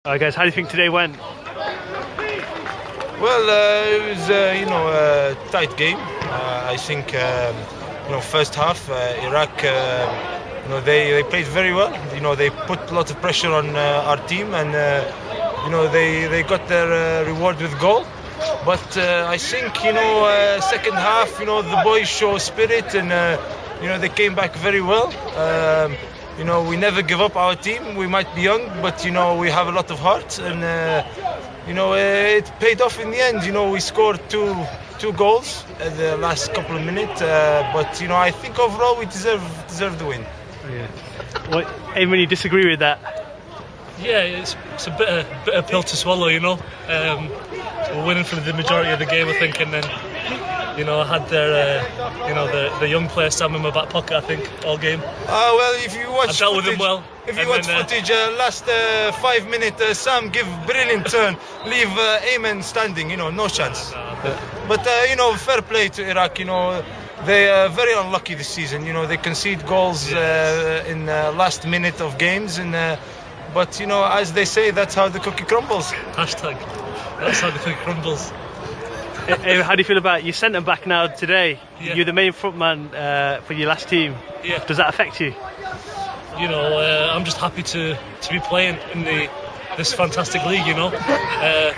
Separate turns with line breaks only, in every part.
Alright guys, how do you think today went?
Well, it was a tight game. I think first half Iraq they played very well. They put a lot of pressure on our team, and they got their reward with goal. But I think second half the boys show spirit, and they came back very well. We never give up our team. We might be young, but we have a lot of heart, and it paid off in the end. We scored two goals at the last couple of minutes, but I think overall we deserve the win.
Yeah. What, Eamon, you disagree with that?
Yeah, it's a bitter pill to swallow, we're winning for the majority of the game, I think, and then I had the young player Sam in my back pocket, I think, all game.
Well, if you watch
I dealt with him well.
If you watch footage, last 5 minutes, Sam give brilliant turn, leave Eamon standing, no chance. But fair play to Iraq. They are very unlucky this season. They concede goals in last minute of games, and but as they say, that's how the cookie crumbles.
Hashtag. That's how the cookie crumbles.
How do you feel about your centre back now today?
Yeah.
You're the main front man for your last team.
Yeah.
Does that affect you?
I'm just happy to be playing in this fantastic league.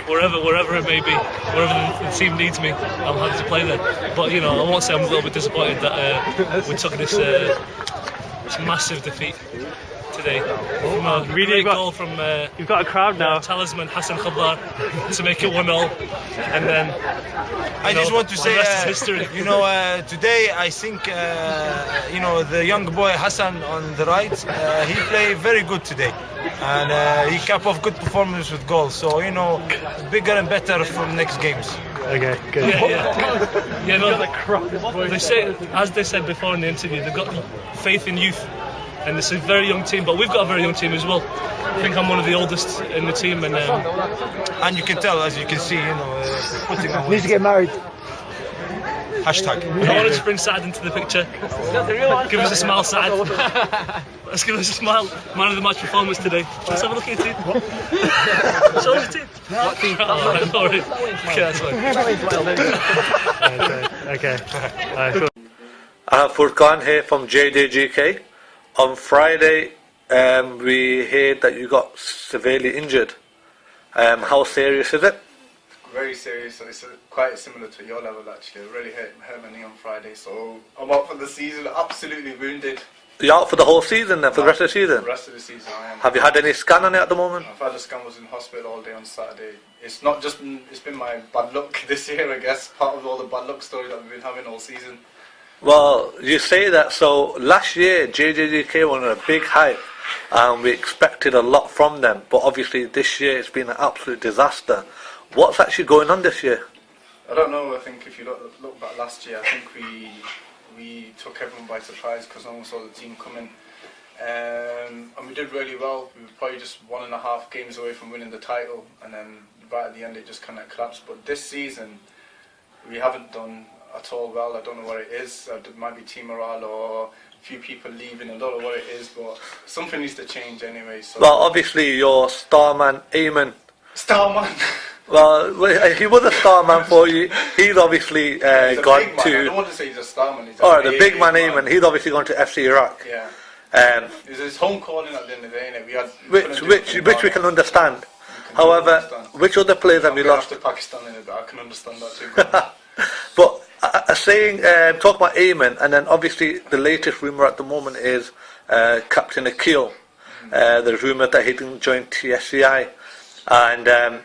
Wherever it may be, wherever the team needs me, I'm happy to play there. But I won't say I'm a little bit disappointed that we took this massive defeat today. Really goal from
you've got a crowd now.
Talisman Hassan Khablar to make it 1-0, and then
I just want to say,
the rest is history.
Today I think the young boy Hassan on the right, he played very good today, and he capped off good performance with goals. So bigger and better from next games.
Okay, good.
They say, as they said before in the interview, they've got faith in youth. And it's a very young team, but we've got a very young team as well. I think I'm one of the oldest in the team,
and you can tell, as you can see, putting on.
Need to get married.
Hashtag.
I wanted to bring Saad into the picture. Give us a smile, Saad. Let's give us a smile. Man of the match performance today. Let's have a look at your team. Show us your team.
What team?
Oh, no worries. Okay, that's fine.
Okay. Cool.
I have Furqan here from JJGK. On Friday, we heard that you got severely injured. How serious is it?
Very serious. It's quite similar to your level actually. It really hurt my knee on Friday, so I'm out for the season. Absolutely wounded.
You're out for the whole season then, for the rest of the season?
The rest of the season I am.
Have you had any scan on it at the moment?
I've had a scan. Was in hospital all day on Saturday. It's not just. It's been my bad luck this year, I guess. Part of all the bad luck story that we've been having all season.
Well, you say that, so last year JJGK were on a big hype and we expected a lot from them, but obviously this year it's been an absolute disaster. What's actually going on this year?
I don't know. I think if you look back last year, I think we took everyone by surprise because no one saw the team coming, and we did really well. We were probably just 1.5 games away from winning the title, and then right at the end it just kind of collapsed. But this season we haven't done at all well. I don't know what it is. It might be team morale or a few people leaving. I don't know what it is, but something needs to change anyway. So.
Well, obviously your star man Eamon.
Starman.
Well, he was a star man for you. He's obviously
He's a
gone
big man.
to.
I don't want to say he's a star man.
Alright, the big man Eamon. He's obviously gone to FC Iraq.
Yeah. It's his home calling at the end of the day, innit?
Which we can understand. However, which other players have you lost?
After Pakistan in it, but I can understand that too.
But talk about Eamon, and then obviously the latest rumour at the moment is Captain Akil. There's rumour that he didn't join TSCI, and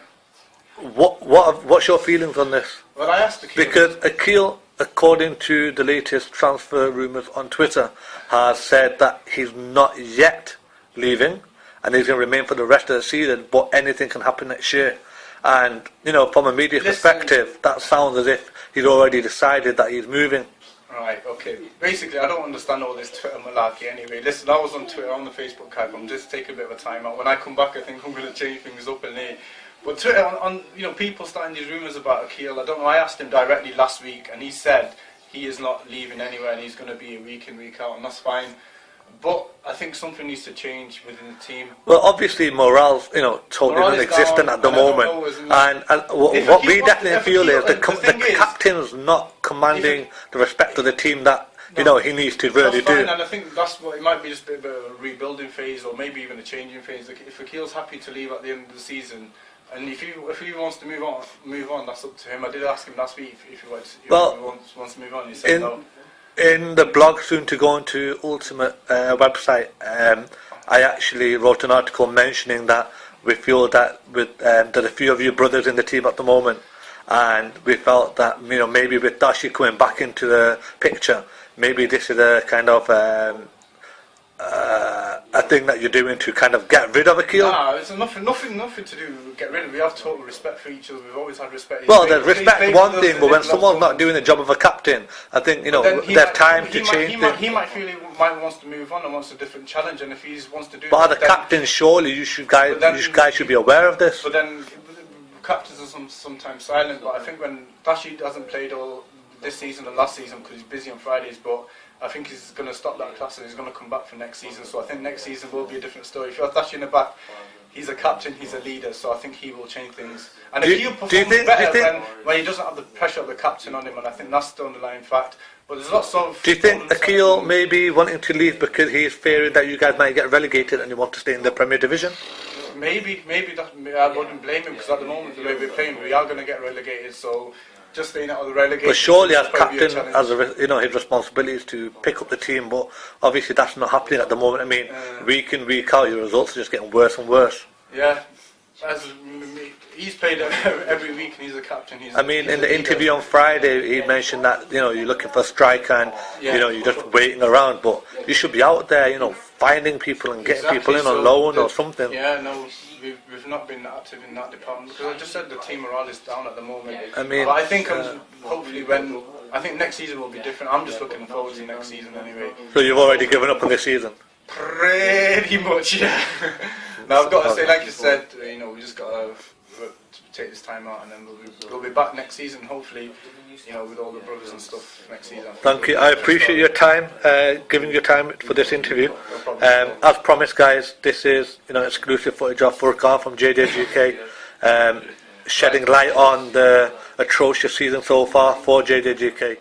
what's your feelings on this?
Well, I asked Akil.
Because Akil, according to the latest transfer rumours on Twitter, has said that he's not yet leaving, and he's going to remain for the rest of the season, but anything can happen next year. And, from a media perspective, that sounds as if he's already decided that he's moving.
Right, okay. Basically, I don't understand all this Twitter malarkey anyway. Listen, I was on Twitter, on the Facebook hype. I'm just taking a bit of a time out. When I come back, I think I'm going to change things up in there. But Twitter, on people starting these rumours about Akil, I don't know. I asked him directly last week, and he said he is not leaving anywhere, and he's going to be a week in, week out, and that's fine. But I think something needs to change within the team.
Well, obviously morale's totally
Morale is
non-existent
down,
at the
and I don't
moment,
know, isn't it?
and
If
what
Akil
we
wants-
definitely
if
feel
Akil-
is the
the thing is-
captain's not commanding the respect of the team that he needs to really
That's fine,
do.
and I think that's what it might be, just a bit of a rebuilding phase, or maybe even a changing phase. Like, if Akil's happy to leave at the end of the season, and if he wants to move on, that's up to him. I did ask him last week if he wants to move on. He said no.
In the blog soon to go into Ultimate website, I actually wrote an article mentioning that we feel that with there's a few of you brothers in the team at the moment, and we felt that maybe with Dashi coming back into the picture, maybe this is a kind of a thing that you're doing to kind of get rid of Akil.
Nah, it's nothing to do with get rid of. We have total respect for each other. We've always had respect.
Well, there's respect one thing, but when someone's not doing the job of a captain, I think there's time to change things.
He might feel he wants to move on and wants a different challenge, and if he wants to do
But
that,
as a captain, surely you guys should be aware of this.
But then captains are sometimes silent. But I think when Dashi hasn't played all this season and last season because he's busy on Fridays, but I think he's going to stop that class and he's going to come back for next season. So I think next season will be a different story. If you have Dashi in the back, he's a captain, he's a leader, so I think he will change things. And if he performs better when he doesn't have the pressure of the captain on him, and I think that's the underlying fact. But there's lots of...
Do you think Akil may be wanting to leave because he's fearing that you guys might get relegated and you want to stay in the Premier Division?
Maybe that, I wouldn't blame him, because at the moment the way we're playing, we are going to get relegated, so just staying out of the relegation.
But surely as
is probably a
captain,
challenge.
his responsibility is to pick up the team, but obviously that's not happening at the moment. I mean, week in, week out, your results are just getting worse and worse.
Yeah, he's played every week and he's a captain.
In the interview on Friday, he mentioned that you're looking for a striker and you're just waiting around, but you should be out there, finding people and getting people in on loan or something.
Yeah, no, we've not been active in that department, because I just said the team morale is down at the moment. But I think hopefully I think next season will be different. I'm just looking forward to next season anyway.
So you've already given up on this season?
Pretty much, yeah. Now I've got to say, like you said, we just got to take this time out, and then we'll be back next season, hopefully, with all the brothers and stuff next season.
Thank you. I appreciate your time, giving your time for this interview. As promised, guys, this is exclusive footage of Furqan from JJGK, shedding light on the atrocious season so far for JJGK.